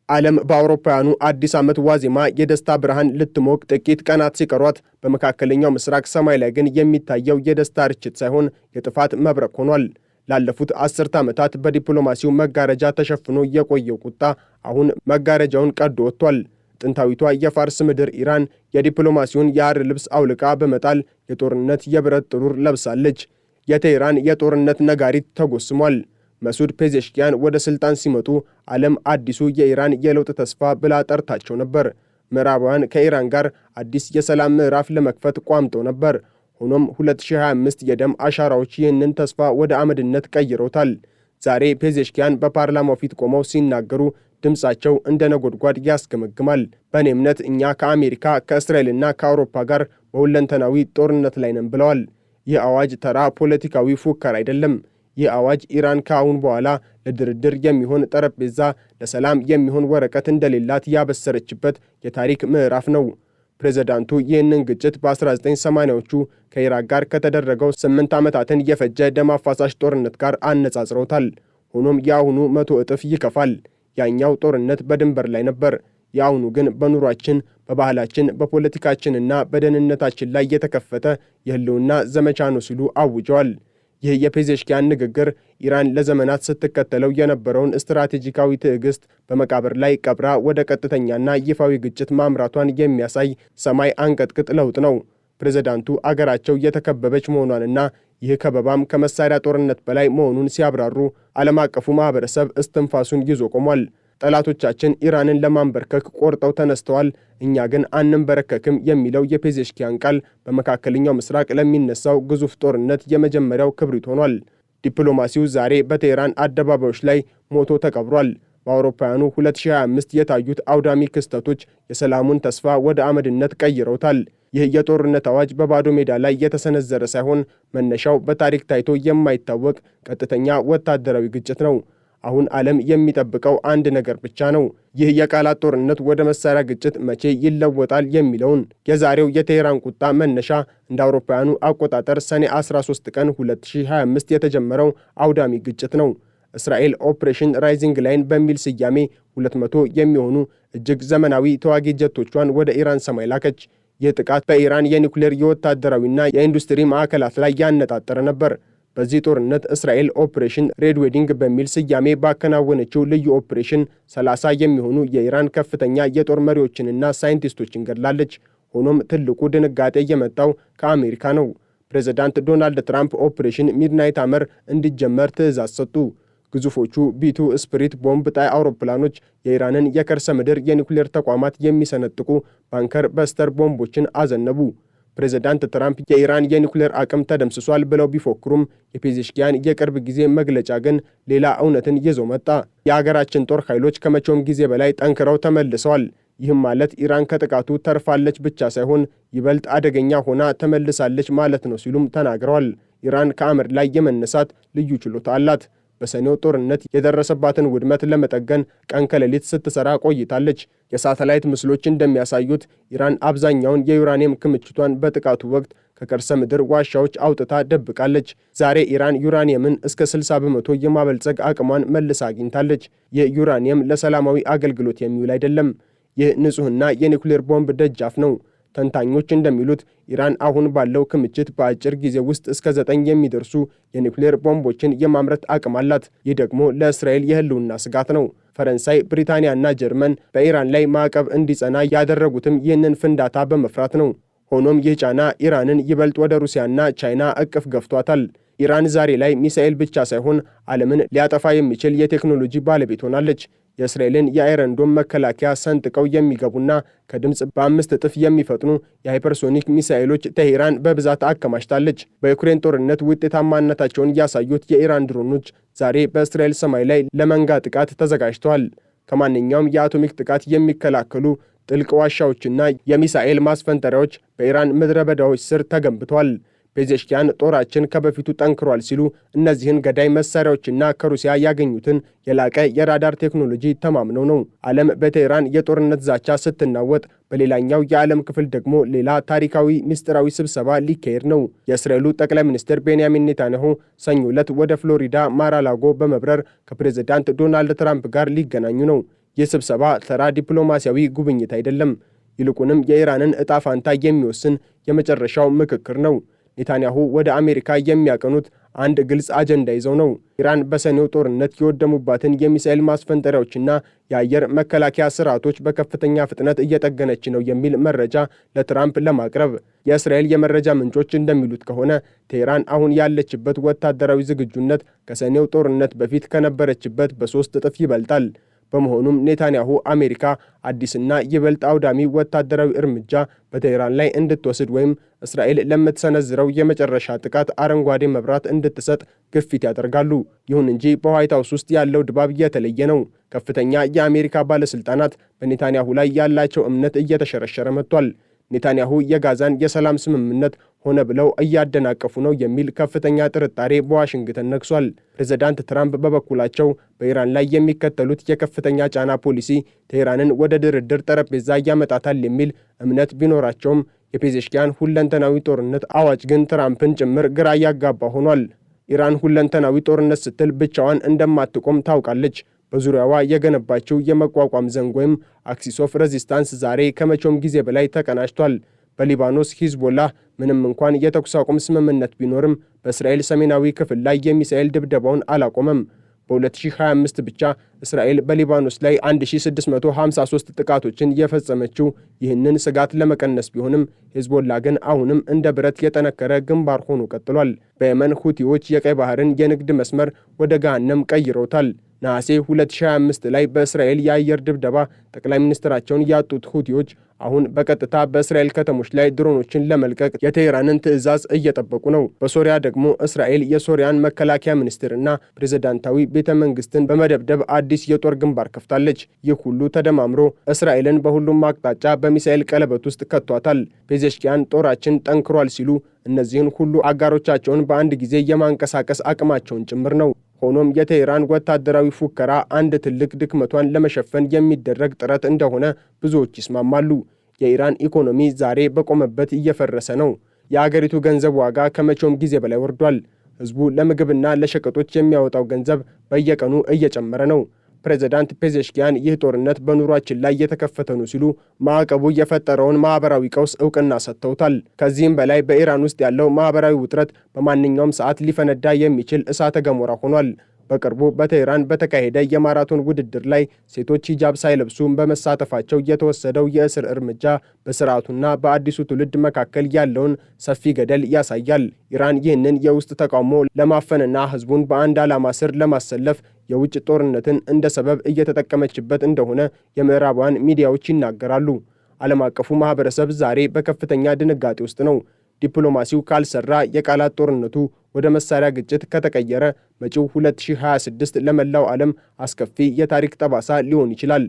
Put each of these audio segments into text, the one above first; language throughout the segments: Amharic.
ዓለም በአውሮፓውያኑ አዲስ ዓመት ዋዜማ የደስታ ብርሃን ልትሞቅ ጥቂት ቀናት ሲቀሯት በመካከለኛው ምስራቅ ሰማይ ላይ ግን የሚታየው የደስታ ርችት ሳይሆን የጥፋት መብረቅ ሆኗል። ላለፉት 10 ዓመታት በዲፕሎማሲው መጋረጃ ተሸፍኖ የቆየው ቁጣ አሁን መጋረጃውን ቀዶ ወጥቷል። ጥንታዊቷ የፋርስ ምድር ኢራን የዲፕሎማሲውን የሐር ልብስ አውልቃ በመጣል የጦርነት የብረት ጥሩር ለብሳለች። የቴህራን የጦርነት ነጋሪት ተጎስሟል። መሱድ ፔዜሽኪያን ወደ ስልጣን ሲመጡ ዓለም አዲሱ የኢራን የለውጥ ተስፋ ብላ ጠርታቸው ነበር። ምዕራባውያን ከኢራን ጋር አዲስ የሰላም ምዕራፍ ለመክፈት ቋምጠው ነበር። ሆኖም 2025 የደም አሻራዎች ይህንን ተስፋ ወደ አመድነት ቀይረውታል። ዛሬ ፔዜሽኪያን በፓርላማው ፊት ቆመው ሲናገሩ ድምፃቸው እንደ ነጎድጓድ ያስገመግማል። በእኔ እምነት እኛ ከአሜሪካ ከእስራኤልና ከአውሮፓ ጋር በሁለንተናዊ ጦርነት ላይ ነን ብለዋል። ይህ አዋጅ ተራ ፖለቲካዊ ፉከራ አይደለም። ይህ አዋጅ ኢራን ከአሁን በኋላ ለድርድር የሚሆን ጠረጴዛ፣ ለሰላም የሚሆን ወረቀት እንደሌላት ያበሰረችበት የታሪክ ምዕራፍ ነው። ፕሬዝዳንቱ ይህንን ግጭት በ1980ዎቹ ከኢራቅ ጋር ከተደረገው 8 ዓመታትን የፈጀ ደም አፋሳሽ ጦርነት ጋር አነጻጽረውታል። ሆኖም የአሁኑ 100 እጥፍ ይከፋል። ያኛው ጦርነት በድንበር ላይ ነበር። የአሁኑ ግን በኑሯችን፣ በባህላችን፣ በፖለቲካችንና በደህንነታችን ላይ የተከፈተ የህልውና ዘመቻ ነው ሲሉ አውጀዋል። ይህ የፔዜሽኪያን ንግግር ኢራን ለዘመናት ስትከተለው የነበረውን ስትራቴጂካዊ ትዕግስት በመቃብር ላይ ቀብራ ወደ ቀጥተኛና ይፋዊ ግጭት ማምራቷን የሚያሳይ ሰማይ አንቀጥቅጥ ለውጥ ነው። ፕሬዝዳንቱ አገራቸው የተከበበች መሆኗንና ይህ ከበባም ከመሳሪያ ጦርነት በላይ መሆኑን ሲያብራሩ ዓለም አቀፉ ማህበረሰብ እስትንፋሱን ይዞ ቆሟል። ጠላቶቻችን ኢራንን ለማንበርከክ ቆርጠው ተነስተዋል፣ እኛ ግን አንንበረከክም የሚለው የፔዜሽኪያን ቃል በመካከለኛው ምስራቅ ለሚነሳው ግዙፍ ጦርነት የመጀመሪያው ክብሪት ሆኗል። ዲፕሎማሲው ዛሬ በቴህራን አደባባዮች ላይ ሞቶ ተቀብሯል። በአውሮፓውያኑ 2025 የታዩት አውዳሚ ክስተቶች የሰላሙን ተስፋ ወደ አመድነት ቀይረውታል። ይህ የጦርነት አዋጅ በባዶ ሜዳ ላይ የተሰነዘረ ሳይሆን መነሻው በታሪክ ታይቶ የማይታወቅ ቀጥተኛ ወታደራዊ ግጭት ነው። አሁን ዓለም የሚጠብቀው አንድ ነገር ብቻ ነው። ይህ የቃላት ጦርነት ወደ መሳሪያ ግጭት መቼ ይለወጣል የሚለውን። የዛሬው የቴህራን ቁጣ መነሻ እንደ አውሮፓውያኑ አቆጣጠር ሰኔ 13 ቀን 2025 የተጀመረው አውዳሚ ግጭት ነው። እስራኤል ኦፕሬሽን ራይዚንግ ላይን በሚል ስያሜ 200 የሚሆኑ እጅግ ዘመናዊ ተዋጊ ጀቶቿን ወደ ኢራን ሰማይ ላከች። ይህ ጥቃት በኢራን የኒውክሌር የወታደራዊና የኢንዱስትሪ ማዕከላት ላይ ያነጣጠረ ነበር። በዚህ ጦርነት እስራኤል ኦፕሬሽን ሬድ ዌዲንግ በሚል ስያሜ ባከናወነችው ልዩ ኦፕሬሽን 30 የሚሆኑ የኢራን ከፍተኛ የጦር መሪዎችንና ሳይንቲስቶችን ገድላለች። ሆኖም ትልቁ ድንጋጤ የመጣው ከአሜሪካ ነው። ፕሬዝዳንት ዶናልድ ትራምፕ ኦፕሬሽን ሚድናይት ሃመር እንዲጀመር ትዕዛዝ ሰጡ። ግዙፎቹ ቢቱ ስፕሪት ቦምብ ጣይ አውሮፕላኖች የኢራንን የከርሰ ምድር የኒውክሌር ተቋማት የሚሰነጥቁ ባንከር በስተር ቦምቦችን አዘነቡ። ፕሬዝዳንት ትራምፕ የኢራን የኒውክሌር አቅም ተደምስሷል ብለው ቢፎክሩም የፔዜሽኪያን የቅርብ ጊዜ መግለጫ ግን ሌላ እውነትን ይዞ መጣ። የአገራችን ጦር ኃይሎች ከመቼውም ጊዜ በላይ ጠንክረው ተመልሰዋል። ይህም ማለት ኢራን ከጥቃቱ ተርፋለች ብቻ ሳይሆን ይበልጥ አደገኛ ሆና ተመልሳለች ማለት ነው ሲሉም ተናግረዋል። ኢራን ከአመድ ላይ የመነሳት ልዩ ችሎታ አላት። በሰኔው ጦርነት የደረሰባትን ውድመት ለመጠገን ቀን ከሌሊት ስትሰራ ቆይታለች። የሳተላይት ምስሎች እንደሚያሳዩት ኢራን አብዛኛውን የዩራኒየም ክምችቷን በጥቃቱ ወቅት ከከርሰ ምድር ዋሻዎች አውጥታ ደብቃለች። ዛሬ ኢራን ዩራኒየምን እስከ 60 በመቶ የማበልጸግ አቅሟን መልሳ አግኝታለች። ይህ ዩራኒየም ለሰላማዊ አገልግሎት የሚውል አይደለም። ይህ ንጹህና የኒውክሌር ቦምብ ደጃፍ ነው። ተንታኞች እንደሚሉት ኢራን አሁን ባለው ክምችት በአጭር ጊዜ ውስጥ እስከ 9 የሚደርሱ የኒውክሌር ቦምቦችን የማምረት አቅም አላት። ይህ ደግሞ ለእስራኤል የህልውና ስጋት ነው። ፈረንሳይ፣ ብሪታንያና ጀርመን በኢራን ላይ ማዕቀብ እንዲጸና ያደረጉትም ይህንን ፍንዳታ በመፍራት ነው። ሆኖም ይህ ጫና ኢራንን ይበልጥ ወደ ሩሲያና ቻይና እቅፍ ገፍቷታል። ኢራን ዛሬ ላይ ሚሳኤል ብቻ ሳይሆን ዓለምን ሊያጠፋ የሚችል የቴክኖሎጂ ባለቤት ሆናለች። የእስራኤልን የአይረን ዶም መከላከያ ሰንጥቀው የሚገቡና ከድምፅ በ5 እጥፍ የሚፈጥኑ የሃይፐርሶኒክ ሚሳኤሎች ቴህራን በብዛት አከማችታለች። በዩክሬን ጦርነት ውጤታማነታቸውን ያሳዩት የኢራን ድሮኖች ዛሬ በእስራኤል ሰማይ ላይ ለመንጋ ጥቃት ተዘጋጅተዋል። ከማንኛውም የአቶሚክ ጥቃት የሚከላከሉ ጥልቅ ዋሻዎችና የሚሳኤል ማስፈንጠሪያዎች በኢራን ምድረ በዳዎች ስር ተገንብተዋል። ፔዜሽኪያን ጦራችን ከበፊቱ ጠንክሯል ሲሉ እነዚህን ገዳይ መሳሪያዎችና ከሩሲያ ያገኙትን የላቀ የራዳር ቴክኖሎጂ ተማምነው ነው። ዓለም በቴህራን የጦርነት ዛቻ ስትናወጥ፣ በሌላኛው የዓለም ክፍል ደግሞ ሌላ ታሪካዊ ምስጢራዊ ስብሰባ ሊካሄድ ነው። የእስራኤሉ ጠቅላይ ሚኒስትር ቤንያሚን ኔታንያሁ ሰኞ ዕለት ወደ ፍሎሪዳ ማራላጎ በመብረር ከፕሬዝዳንት ዶናልድ ትራምፕ ጋር ሊገናኙ ነው። ይህ ስብሰባ ተራ ዲፕሎማሲያዊ ጉብኝት አይደለም። ይልቁንም የኢራንን ዕጣ ፋንታ የሚወስን የመጨረሻው ምክክር ነው። ኔታንያሁ ወደ አሜሪካ የሚያቀኑት አንድ ግልጽ አጀንዳ ይዘው ነው። ኢራን በሰኔው ጦርነት የወደሙባትን የሚሳኤል ማስፈንጠሪያዎችና የአየር መከላከያ ስርዓቶች በከፍተኛ ፍጥነት እየጠገነች ነው የሚል መረጃ ለትራምፕ ለማቅረብ። የእስራኤል የመረጃ ምንጮች እንደሚሉት ከሆነ ቴህራን አሁን ያለችበት ወታደራዊ ዝግጁነት ከሰኔው ጦርነት በፊት ከነበረችበት በ3 እጥፍ ይበልጣል። በመሆኑም ኔታንያሁ አሜሪካ አዲስና ይበልጥ አውዳሚ ወታደራዊ እርምጃ በቴህራን ላይ እንድትወስድ ወይም እስራኤል ለምትሰነዝረው የመጨረሻ ጥቃት አረንጓዴ መብራት እንድትሰጥ ግፊት ያደርጋሉ። ይሁን እንጂ በዋይት ሃውስ ውስጥ ያለው ድባብ የተለየ ነው። ከፍተኛ የአሜሪካ ባለሥልጣናት በኔታንያሁ ላይ ያላቸው እምነት እየተሸረሸረ መጥቷል። ኔታንያሁ የጋዛን የሰላም ስምምነት ሆነ ብለው እያደናቀፉ ነው የሚል ከፍተኛ ጥርጣሬ በዋሽንግተን ነግሷል። ፕሬዝዳንት ትራምፕ በበኩላቸው በኢራን ላይ የሚከተሉት የከፍተኛ ጫና ፖሊሲ ቴህራንን ወደ ድርድር ጠረጴዛ ያመጣታል የሚል እምነት ቢኖራቸውም የፔዜሽኪያን ሁለንተናዊ ጦርነት አዋጅ ግን ትራምፕን ጭምር ግራ ያጋባ ሆኗል። ኢራን ሁለንተናዊ ጦርነት ስትል ብቻዋን እንደማትቆም ታውቃለች። በዙሪያዋ የገነባችው የመቋቋም ዘንግ ወይም አክሲስ ኦፍ ሬዚስታንስ ዛሬ ከመቼውም ጊዜ በላይ ተቀናጅቷል። በሊባኖስ ሂዝቦላህ ምንም እንኳን የተኩስ አቁም ስምምነት ቢኖርም በእስራኤል ሰሜናዊ ክፍል ላይ የሚሳኤል ድብደባውን አላቆመም። በ2025 ብቻ እስራኤል በሊባኖስ ላይ 1653 ጥቃቶችን የፈጸመችው ይህንን ስጋት ለመቀነስ ቢሆንም ሂዝቦላ ግን አሁንም እንደ ብረት የጠነከረ ግንባር ሆኖ ቀጥሏል። በየመን ሁቲዎች የቀይ ባህርን የንግድ መስመር ወደ ገሃነም ቀይረውታል። ነሐሴ 2025 ላይ በእስራኤል የአየር ድብደባ ጠቅላይ ሚኒስትራቸውን ያጡት ሁቲዎች አሁን በቀጥታ በእስራኤል ከተሞች ላይ ድሮኖችን ለመልቀቅ የቴህራንን ትዕዛዝ እየጠበቁ ነው። በሶሪያ ደግሞ እስራኤል የሶሪያን መከላከያ ሚኒስትርና ፕሬዝዳንታዊ ቤተ መንግስትን በመደብደብ አዲስ የጦር ግንባር ከፍታለች። ይህ ሁሉ ተደማምሮ እስራኤልን በሁሉም አቅጣጫ በሚሳኤል ቀለበት ውስጥ ከቷታል። ፔዜሽኪያን ጦራችን ጠንክሯል ሲሉ እነዚህን ሁሉ አጋሮቻቸውን በአንድ ጊዜ የማንቀሳቀስ አቅማቸውን ጭምር ነው። ሆኖም የቴህራን ወታደራዊ ፉከራ አንድ ትልቅ ድክመቷን ለመሸፈን የሚደረግ ጥረት እንደሆነ ብዙዎች ይስማማሉ። የኢራን ኢኮኖሚ ዛሬ በቆመበት እየፈረሰ ነው። የአገሪቱ ገንዘብ ዋጋ ከመቼውም ጊዜ በላይ ወርዷል። ህዝቡ ለምግብና ለሸቀጦች የሚያወጣው ገንዘብ በየቀኑ እየጨመረ ነው። ፕሬዝዳንት ፔዜሽኪያን ይህ ጦርነት በኑሯችን ላይ የተከፈተ ነው ሲሉ ማዕቀቡ የፈጠረውን ማህበራዊ ቀውስ እውቅና ሰጥተውታል። ከዚህም በላይ በኢራን ውስጥ ያለው ማህበራዊ ውጥረት በማንኛውም ሰዓት ሊፈነዳ የሚችል እሳተ ገሞራ ሆኗል። በቅርቡ በቴህራን በተካሄደ የማራቶን ውድድር ላይ ሴቶች ሂጃብ ሳይለብሱ በመሳተፋቸው የተወሰደው የእስር እርምጃ በስርዓቱና በአዲሱ ትውልድ መካከል ያለውን ሰፊ ገደል ያሳያል። ኢራን ይህንን የውስጥ ተቃውሞ ለማፈንና ህዝቡን በአንድ ዓላማ ስር ለማሰለፍ የውጭ ጦርነትን እንደ ሰበብ እየተጠቀመችበት እንደሆነ የምዕራባውያን ሚዲያዎች ይናገራሉ። ዓለም አቀፉ ማህበረሰብ ዛሬ በከፍተኛ ድንጋጤ ውስጥ ነው። ዲፕሎማሲው ካልሰራ፣ የቃላት ጦርነቱ ወደ መሳሪያ ግጭት ከተቀየረ መጪው 2026 ለመላው ዓለም አስከፊ የታሪክ ጠባሳ ሊሆን ይችላል።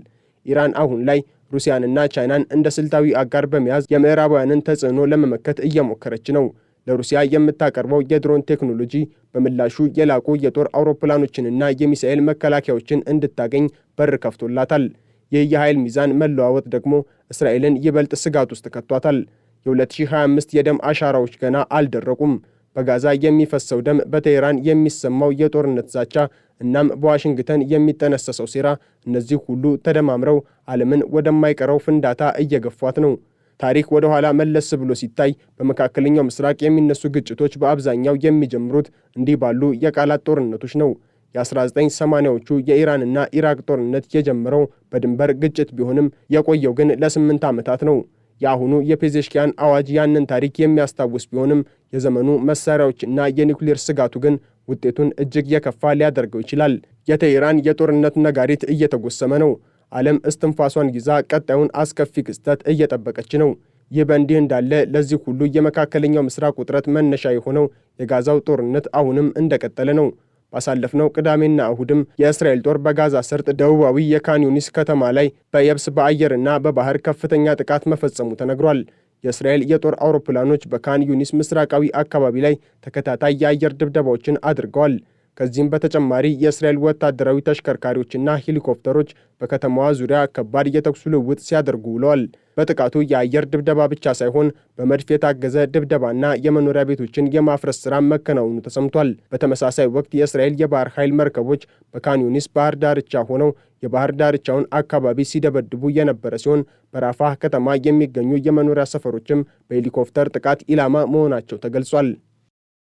ኢራን አሁን ላይ ሩሲያንና ቻይናን እንደ ስልታዊ አጋር በመያዝ የምዕራባውያንን ተጽዕኖ ለመመከት እየሞከረች ነው። ለሩሲያ የምታቀርበው የድሮን ቴክኖሎጂ በምላሹ የላቁ የጦር አውሮፕላኖችንና የሚሳኤል መከላከያዎችን እንድታገኝ በር ከፍቶላታል። ይህ የኃይል ሚዛን መለዋወጥ ደግሞ እስራኤልን ይበልጥ ስጋት ውስጥ ከቷታል። የ2025 የደም አሻራዎች ገና አልደረቁም። በጋዛ የሚፈሰው ደም፣ በቴህራን የሚሰማው የጦርነት ዛቻ እናም በዋሽንግተን የሚጠነሰሰው ሴራ፣ እነዚህ ሁሉ ተደማምረው ዓለምን ወደማይቀረው ፍንዳታ እየገፏት ነው። ታሪክ ወደ ኋላ መለስ ብሎ ሲታይ በመካከለኛው ምስራቅ የሚነሱ ግጭቶች በአብዛኛው የሚጀምሩት እንዲህ ባሉ የቃላት ጦርነቶች ነው። የ1980ዎቹ የኢራንና ኢራቅ ጦርነት የጀመረው በድንበር ግጭት ቢሆንም የቆየው ግን ለ8 ዓመታት ነው። የአሁኑ የፔዜሽኪያን አዋጅ ያንን ታሪክ የሚያስታውስ ቢሆንም የዘመኑ መሳሪያዎችና የኒውክሌር ስጋቱ ግን ውጤቱን እጅግ የከፋ ሊያደርገው ይችላል። የቴህራን የጦርነት ነጋሪት እየተጎሰመ ነው። ዓለም እስትንፋሷን ይዛ ቀጣዩን አስከፊ ክስተት እየጠበቀች ነው። ይህ በእንዲህ እንዳለ ለዚህ ሁሉ የመካከለኛው ምስራቅ ውጥረት መነሻ የሆነው የጋዛው ጦርነት አሁንም እንደቀጠለ ነው። ባሳለፍነው ቅዳሜና እሁድም የእስራኤል ጦር በጋዛ ሰርጥ ደቡባዊ የካን ዩኒስ ከተማ ላይ በየብስ በአየርና በባህር ከፍተኛ ጥቃት መፈጸሙ ተነግሯል። የእስራኤል የጦር አውሮፕላኖች በካን ዩኒስ ምስራቃዊ አካባቢ ላይ ተከታታይ የአየር ድብደባዎችን አድርገዋል። ከዚህም በተጨማሪ የእስራኤል ወታደራዊ ተሽከርካሪዎችና ሄሊኮፕተሮች በከተማዋ ዙሪያ ከባድ የተኩስ ልውውጥ ሲያደርጉ ውለዋል። በጥቃቱ የአየር ድብደባ ብቻ ሳይሆን በመድፍ የታገዘ ድብደባና የመኖሪያ ቤቶችን የማፍረስ ሥራ መከናወኑ ተሰምቷል። በተመሳሳይ ወቅት የእስራኤል የባህር ኃይል መርከቦች በካን ዩኒስ ባህር ዳርቻ ሆነው የባህር ዳርቻውን አካባቢ ሲደበድቡ የነበረ ሲሆን በራፋህ ከተማ የሚገኙ የመኖሪያ ሰፈሮችም በሄሊኮፕተር ጥቃት ኢላማ መሆናቸው ተገልጿል።